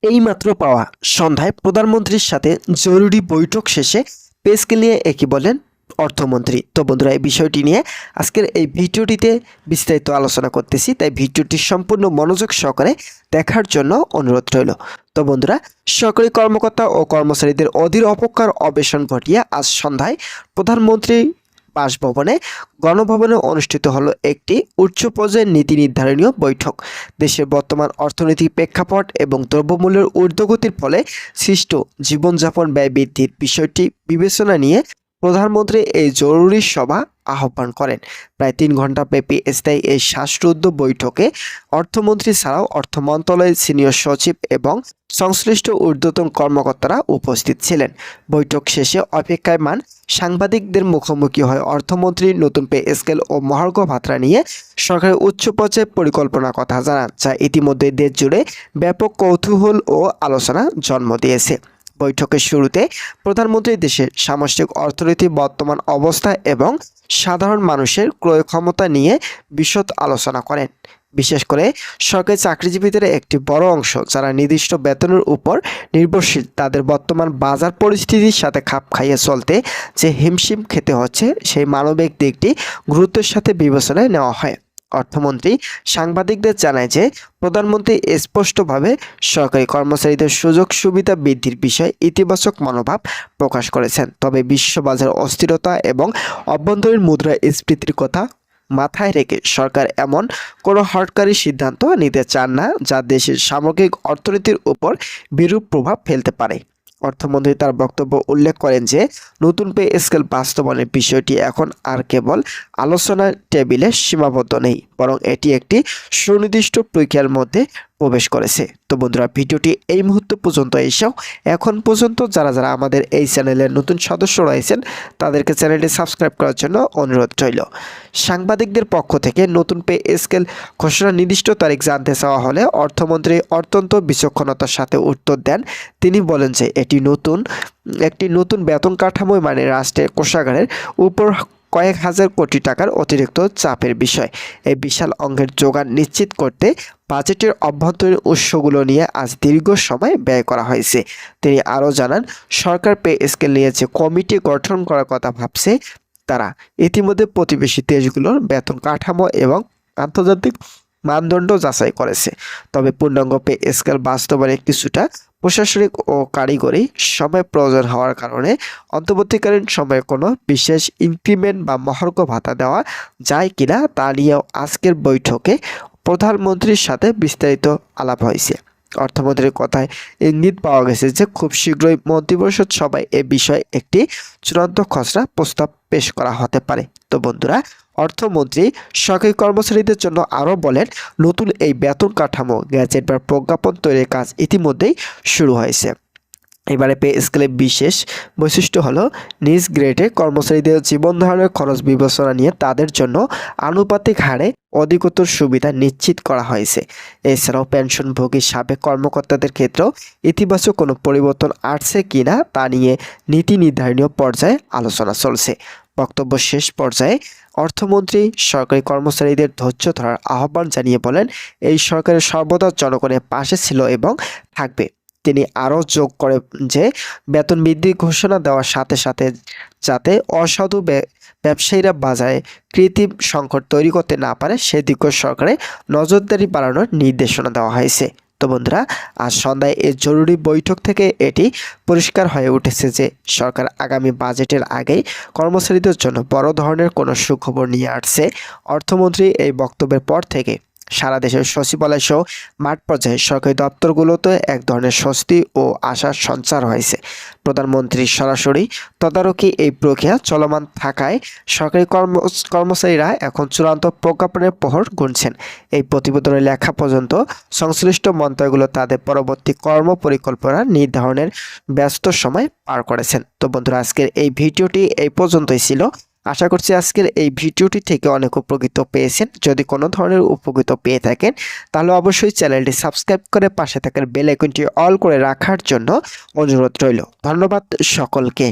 এইমাত্র পাওয়া সন্ধ্যায় প্রধানমন্ত্রীর সাথে জরুরি বৈঠক শেষে পে স্কেল নিয়ে একই বলেন অর্থমন্ত্রী। তো বন্ধুরা, এই বিষয়টি নিয়ে আজকের এই ভিডিওটিতে বিস্তারিত আলোচনা করতেছি, তাই ভিডিওটি সম্পূর্ণ মনোযোগ সহকারে দেখার জন্য অনুরোধ রইল। তো বন্ধুরা, সরকারি কর্মকর্তা ও কর্মচারীদের অধীর অপেক্ষার অবসান ঘটিয়ে আজ সন্ধ্যায় প্রধানমন্ত্রী বাসভবনে গণভবনে অনুষ্ঠিত হলো একটি উচ্চ পর্যায়ের নীতি নির্ধারণীয় বৈঠক। দেশের বর্তমান অর্থনৈতিক প্রেক্ষাপট এবং দ্রব্যমূল্যের ঊর্ধ্বগতির ফলে সৃষ্ট জীবনযাপন ব্যয় বৃদ্ধির বিষয়টি বিবেচনা নিয়ে প্রধানমন্ত্রী এই জরুরি সভা আহ্বান করেন। প্রায় 3 ঘন্টা ব্যাপী স্থায়ী এই শ্বাসরুদ্ধ বৈঠকে অর্থমন্ত্রী ছাড়াও অর্থ মন্ত্রণালয়ের সিনিয়র সচিব এবং সংশ্লিষ্ট ঊর্ধ্বতন কর্মকর্তারা উপস্থিত ছিলেন। বৈঠক শেষে অপেক্ষায়মান সাংবাদিকদের মুখোমুখি হয় অর্থমন্ত্রী নতুন পে স্কেল ও মহার্ঘ ভাতা নিয়ে সরকারের উচ্চ পর্যায়ে পরিকল্পনার কথা জানান, যা ইতিমধ্যে দেশ জুড়ে ব্যাপক কৌতূহল ও আলোচনা জন্ম দিয়েছে। বৈঠকের শুরুতে প্রধানমন্ত্রী দেশের সামষ্টিক অর্থনীতির বর্তমান অবস্থা এবং সাধারণ মানুষের ক্রয় ক্ষমতা নিয়ে বিশদ আলোচনা করেন। বিশেষ করে সরকারি চাকরিজীবীদের একটি বড় অংশ যারা নির্দিষ্ট বেতনের উপর নির্ভরশীল, তাদের বর্তমান বাজার পরিস্থিতির সাথে খাপ খাইয়ে চলতে যে হিমশিম খেতে হচ্ছে সেই মানবিক দিকটি গুরুত্বের সাথে বিবেচনায় নেওয়া হয়। অর্থমন্ত্রী সাংবাদিকদের জানায় যে প্রধানমন্ত্রী স্পষ্টভাবে সরকারি কর্মচারীদের সুযোগ সুবিধা বৃদ্ধির বিষয়ে ইতিবাচক মনোভাব প্রকাশ করেছেন, তবে বিশ্ববাজার অস্থিরতা এবং অভ্যন্তরীণ মুদ্রাস্ফীতির কথা মাথায় রেখে সরকার এমন কোনো হঠকারী সিদ্ধান্ত নিতে চান না যা দেশের সামগ্রিক অর্থনীতির উপর বিরূপ প্রভাব ফেলতে পারে। অর্থমন্ত্রী তার বক্তব্য উল্লেখ করেন যে নতুন পে স্কেল বাস্তবায়নের বিষয়টি এখন আর কেবল আলোচনার টেবিলে সীমাবদ্ধ নেই, বরং এটি একটি সুনির্দিষ্ট প্রক্রিয়ার মধ্যে প্রবেশ করেছে। তো বন্ধুরা, ভিডিওটি এই মুহূর্ত পর্যন্ত এসেও এখন পর্যন্ত যারা যারা আমাদের এই চ্যানেলের নতুন সদস্য রয়েছেন তাদেরকে চ্যানেলটি সাবস্ক্রাইব করার জন্য অনুরোধ রইল। সাংবাদিকদের পক্ষ থেকে নতুন পে স্কেল ঘোষণার নির্দিষ্ট তারিখ জানতে চাওয়া হলে অর্থমন্ত্রী অত্যন্ত বিচক্ষণতার সাথে উত্তর দেন। তিনি বলেন যে একটি নতুন বেতন কাঠামো মানে রাষ্ট্রের কোষাগারের উপর কয়েক হাজার কোটি টাকার অতিরিক্ত চাপের বিষয়। এই বিশাল অঙ্কের যোগান নিশ্চিত করতে বাজেটের অভ্যন্তরীণ উৎসগুলো নিয়ে আজ দীর্ঘ সময় ব্যয় করা হয়েছে। তিনি আরও জানান, সরকার পে স্কেল নিয়ে যে কমিটি গঠন করার কথা ভাবছে তারা ইতিমধ্যে প্রতিবেশী দেশগুলোর বেতন কাঠামো এবং আন্তর্জাতিক মানদণ্ড যাচাই করেছে। তবে পূর্ণাঙ্গ পে স্কেল বাস্তবায়নে কিছুটা প্রশাসনিক ও কারিগরি সময় প্রয়োজন হওয়ার কারণে অন্তর্বর্তীকালীন সময়ে কোনো বিশেষ ইনক্রিমেন্ট বা মহার্ঘ ভাতা দেওয়া যায় কিনা তা নিয়েও আজকের বৈঠকে প্রধানমন্ত্রীর সাথে বিস্তারিত আলাপ হয়েছে। অর্থমন্ত্রীর কথায় ইঙ্গিত পাওয়া গেছে যে খুব শীঘ্রই মন্ত্রিপরিষদ সভায় এ বিষয়ে একটি চূড়ান্ত খসড়া প্রস্তাব পেশ করা হতে পারে। তো বন্ধুরা, অর্থমন্ত্রী সরকারি কর্মচারীদের জন্য আরও বলেন, নতুন এই বেতন কাঠামো গ্যাজেট বা প্রজ্ঞাপন তৈরির কাজ ইতিমধ্যেই শুরু হয়েছে। এবারে পে স্কেলের বিশেষ বৈশিষ্ট্য হলো নিজ গ্রেডে কর্মচারীদের জীবন ধারণের খরচ বিবেচনা নিয়ে তাদের জন্য আনুপাতিক হারে অধিকতর সুবিধা নিশ্চিত করা হয়েছে। এছাড়াও পেনশনভোগী সাবেক কর্মকর্তাদের ক্ষেত্রেও ইতিবাচক কোনো পরিবর্তন আসছে কিনা তা নিয়ে নীতি নির্ধারণীয় পর্যায়ে আলোচনা চলছে। বক্তব্য শেষ পর্যায়ে অর্থমন্ত্রী সরকারি কর্মচারীদের ধৈর্য ধরার আহ্বান জানিয়ে বলেন, এই সরকারের সর্বদা জনগণের পাশে ছিল এবং থাকবে। তিনি আরও যোগ করে যে বেতন বৃদ্ধি ঘোষণা দেওয়ার সাথে সাথে যাতে অসাধু ব্যবসায়ীরা বাজারে কৃত্রিম সংকট তৈরি করতে না পারে সেদিকেও সরকারের নজরদারি বাড়ানোর নির্দেশনা দেওয়া হয়েছে। তো বন্ধুরা, আজ সন্ধ্যায় এই জরুরি বৈঠক থেকে এটি পরিষ্কার হয়ে উঠেছে যে সরকার আগামী বাজেটের আগেই কর্মচারীদের জন্য বড় ধরনের কোনো সুখবর নিয়ে আসছে। অর্থমন্ত্রী এই বক্তব্যের পর থেকে সারা দেশের সচিবালয় সহ মাঠ পর্যায়ে সরকারি দপ্তরগুলোতে এক ধরনের স্বস্তি ও আশার সঞ্চার হয়েছে। প্রধানমন্ত্রীর সরাসরি তদারকি এই প্রক্রিয়া চলমান থাকায় সরকারি কর্মচারীরা এখন চূড়ান্ত প্রজ্ঞাপনের প্রহর গুনছেন। এই প্রতিবেদনে লেখা পর্যন্ত সংশ্লিষ্ট মন্ত্রণালয়গুলো তাদের পরবর্তী কর্ম পরিকল্পনা নির্ধারণের ব্যস্ত সময় পার করেছেন। তো বন্ধুরা, আজকের এই ভিডিওটি এই পর্যন্তই ছিল। আশা করছি আজকের এই ভিডিওটি থেকে অনেক উপকৃত পেয়েছেন। যদি কোনো ধরনের উপকৃত পেয়ে থাকেন তাহলে অবশ্যই চ্যানেলটি সাবস্ক্রাইব করে পাশে থাকার বেল আইকনটি অল করে রাখার জন্য অনুরোধ রইল। ধন্যবাদ সকলকে।